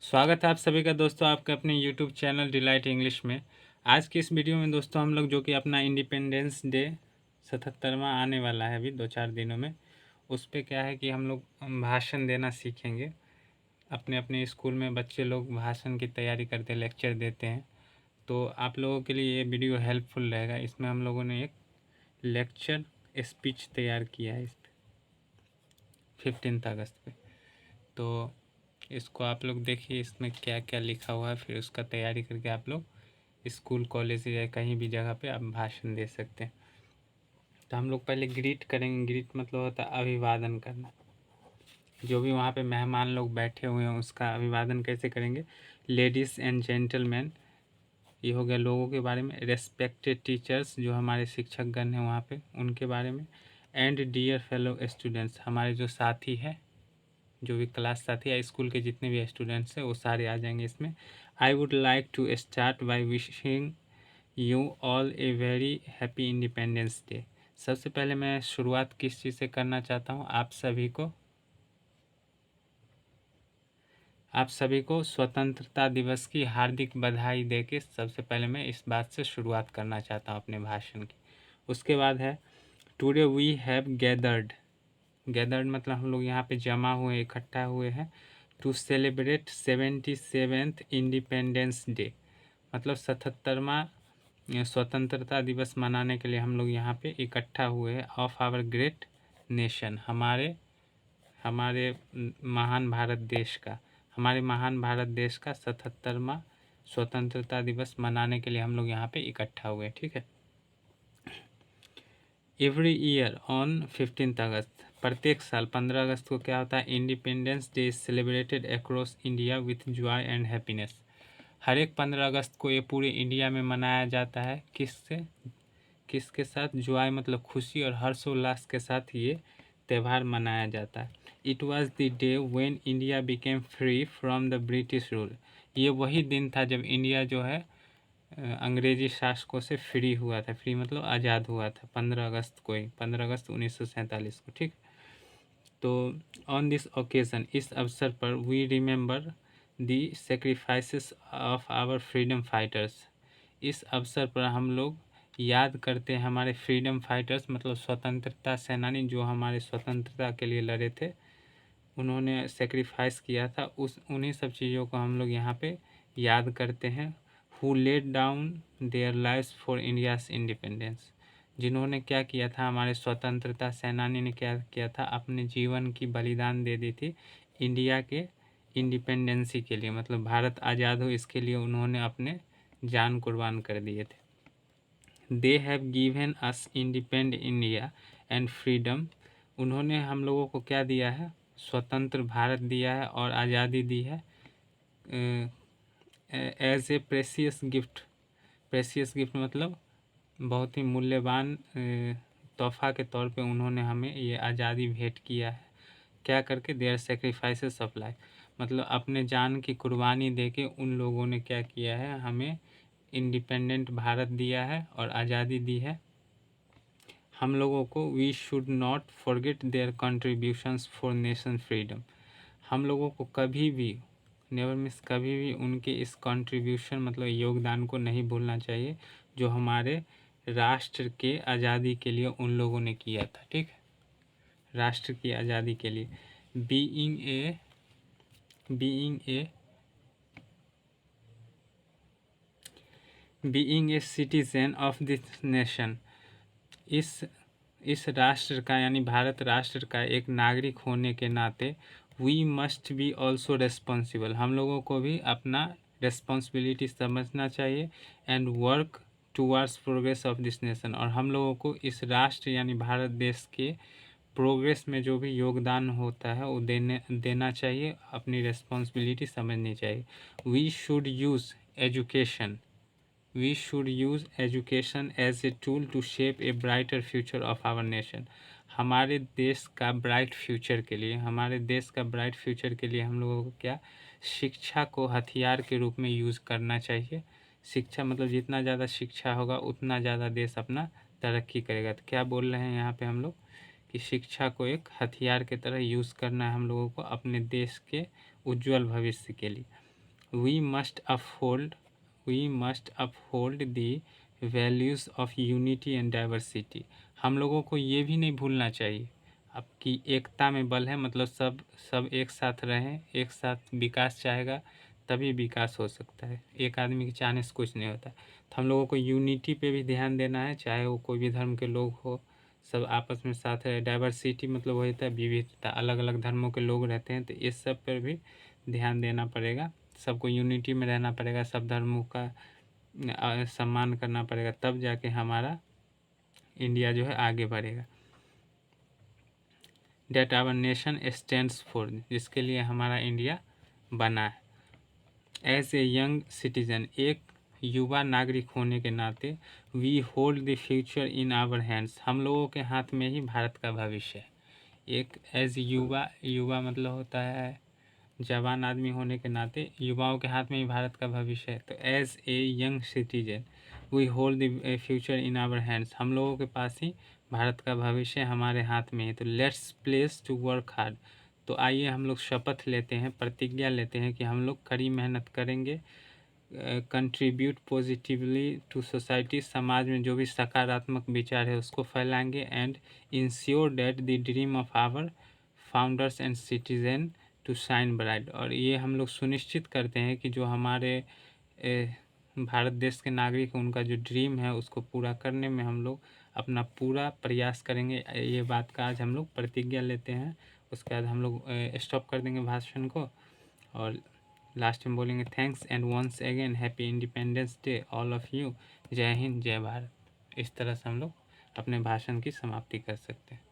स्वागत है आप सभी का दोस्तों आपके अपने यूट्यूब चैनल डिलाइट इंग्लिश में। आज की इस वीडियो में दोस्तों हम लोग जो कि अपना इंडिपेंडेंस डे 77वां आने वाला है अभी 2-4 दिनों में, उस पे क्या है कि हम लोग भाषण देना सीखेंगे। अपने अपने स्कूल में बच्चे लोग भाषण की तैयारी करते हैं, लेक्चर देते हैं, तो आप लोगों के लिए ये वीडियो हेल्पफुल रहेगा। इसमें हम लोगों ने एक लेक्चर स्पीच तैयार किया है इस पर 15 अगस्त पे। तो इसको आप लोग देखिए, इसमें क्या क्या लिखा हुआ है, फिर उसका तैयारी करके आप लोग स्कूल कॉलेज या कहीं भी जगह पे आप भाषण दे सकते हैं। तो हम लोग पहले ग्रीट करेंगे। ग्रीट मतलब होता है अभिवादन करना। जो भी वहाँ पे मेहमान लोग बैठे हुए हैं उसका अभिवादन कैसे करेंगे। लेडीज़ एंड जेंटलमैन, ये हो गया लोगों के बारे में। रेस्पेक्टेड टीचर्स, जो हमारे शिक्षकगण हैं वहाँ पे, उनके बारे में। एंड डियर फेलो स्टूडेंट्स, हमारे जो साथी है, जो भी क्लास साथी या स्कूल के जितने भी स्टूडेंट्स हैं वो सारे आ जाएंगे इसमें। I would like to start by wishing you all a very happy independence Day. सबसे पहले मैं शुरुआत किस चीज़ से करना चाहता हूँ, आप सभी को स्वतंत्रता दिवस की हार्दिक बधाई देके सबसे पहले मैं इस बात से शुरुआत करना चाहता हूँ अपने भाषण की। उसके बाद है today we have gathered. Gathered मतलब हम लोग यहाँ पे जमा हुए, इकट्ठा हुए हैं। To celebrate 77th independence day, मतलब 77वां स्वतंत्रता दिवस मनाने के लिए हम लोग यहाँ पे इकट्ठा हुए हैं। ऑफ आवर ग्रेट नेशन, हमारे हमारे महान भारत देश का, हमारे महान भारत देश का 77वां स्वतंत्रता दिवस मनाने के लिए हम लोग यहाँ पे इकट्ठा हुए, ठीक है। एवरी ईयर ऑन 15 अगस्त, प्रत्येक साल 15 अगस्त को क्या होता है, Independence Day is celebrated across India with joy and happiness. हर एक 15 अगस्त को ये पूरे इंडिया में मनाया जाता है। किसके साथ, जॉय मतलब खुशी और हर्षोल्लास के साथ ये त्यौहार मनाया जाता है। It was the day when India became free from the British rule. ये वही दिन था जब इंडिया जो है अंग्रेजी शासकों से फ्री हुआ था। फ्री मतलब आज़ाद हुआ था 15 अगस्त को ही, 15 अगस्त 1947 को, ठीक। तो ऑन दिस ओकेज़न, इस अवसर पर, we remember the sacrifices of our freedom fighters. इस अवसर पर हम लोग याद करते हैं हमारे फ्रीडम फाइटर्स, मतलब स्वतंत्रता सेनानी जो हमारे स्वतंत्रता के लिए लड़े थे, उन्होंने सेक्रीफाइस किया था। उन्हीं सब चीज़ों को हम लोग यहाँ पे याद करते हैं। Who laid down their lives for India's independence, जिन्होंने क्या किया था, हमारे स्वतंत्रता सेनानी ने क्या किया था, अपने जीवन की बलिदान दे दी थी इंडिया के इंडिपेंडेंसी के लिए, मतलब भारत आज़ाद हो इसके लिए उन्होंने अपने जान कुर्बान कर दिए थे। They have given us independent India and freedom, उन्होंने हम लोगों को क्या दिया है, स्वतंत्र भारत दिया है और आज़ादी दी है। As a precious gift, precious gift मतलब बहुत ही मूल्यवान तोहफा के तौर पे उन्होंने हमें ये आज़ादी भेंट किया है। क्या करके, देयर सेक्रीफाइसेस ऑफ लाइफ, मतलब अपने जान की कुर्बानी देके उन लोगों ने क्या किया है, हमें इंडिपेंडेंट भारत दिया है और आज़ादी दी है हम लोगों को। We should not forget their contributions for nation freedom, हम लोगों को कभी भी, नेवर मिस, कभी भी उनके इस कंट्रीब्यूशन मतलब योगदान को नहीं भूलना चाहिए जो हमारे राष्ट्र के आज़ादी के लिए उन लोगों ने किया था, ठीक है, राष्ट्र की आज़ादी के लिए। Being a citizen of this nation, इस राष्ट्र का यानी भारत राष्ट्र का एक नागरिक होने के नाते, we must be also responsible, हम लोगों को भी अपना रेस्पॉन्सिबिलिटी समझना चाहिए। And work towards progress of this nation, और हम लोगों को इस राष्ट्र यानी भारत देश के प्रोग्रेस में जो भी योगदान होता है वो देना चाहिए, अपनी रेस्पॉन्सिबिलिटी समझनी चाहिए। We should use education, we should use education as a tool to shape a brighter future of our nation। हमारे देश का ब्राइट फ्यूचर के लिए, हमारे देश का ब्राइट फ्यूचर के लिए हम लोगों को क्या, शिक्षा को हथियार के रूप में यूज़ करना चाहिए। शिक्षा मतलब जितना ज़्यादा शिक्षा होगा उतना ज़्यादा देश अपना तरक्की करेगा। तो क्या बोल रहे हैं यहाँ पे हम लोग कि शिक्षा को एक हथियार की तरह यूज़ करना है हम लोगों को अपने देश के उज्जवल भविष्य के लिए। We must uphold the values of unity and diversity. हम लोगों को ये भी नहीं भूलना चाहिए अब कि एकता में बल है, मतलब सब सब एक साथ रहें, एक साथ विकास चाहेगा तभी विकास हो सकता है, एक आदमी के चाहने से कुछ नहीं होता। तो हम लोगों को यूनिटी पे भी ध्यान देना है, चाहे वो कोई भी धर्म के लोग हो, सब आपस में साथ रहे। डाइवर्सिटी मतलब वही था विविधता, अलग अलग धर्मों के लोग रहते हैं, तो इस सब पर भी ध्यान देना पड़ेगा, सबको यूनिटी में रहना पड़ेगा, सब धर्मों का सम्मान करना पड़ेगा, तब जाके हमारा इंडिया जो है आगे बढ़ेगा। That our nation stands for, जिसके लिए हमारा इंडिया बना है। एज ए यंग सिटीजन, एक युवा नागरिक होने के नाते, we hold the future in our hands, हम लोगों के हाथ में ही भारत का भविष्य है। एक एज युवा, युवा मतलब होता है जवान आदमी होने के नाते युवाओं के हाथ में ही भारत का भविष्य है। तो as a young citizen we hold the future in our hands, हम लोगों के पास ही भारत का भविष्य हमारे हाथ में है। तो let's pledge to work hard, तो आइए हम लोग शपथ लेते हैं, प्रतिज्ञा लेते हैं कि हम लोग कड़ी मेहनत करेंगे, कंट्रीब्यूट पॉजिटिवली टू सोसाइटी, समाज में जो भी सकारात्मक विचार है उसको फैलाएंगे, and ensure that the dream of our founders and citizen to shine bright, और ये हम लोग सुनिश्चित करते हैं कि जो हमारे भारत देश के नागरिक उनका जो ड्रीम है उसको पूरा करने में हम लोग अपना पूरा प्रयास करेंगे। ये बात का आज हम लोग प्रतिज्ञा लेते हैं। उसके बाद हम लोग स्टॉप कर देंगे भाषण को और लास्ट में बोलेंगे thanks and once again happy independence day all of you, जय हिंद जय भारत। इस तरह से हम लोग अपने भाषण की समाप्ति कर सकते हैं।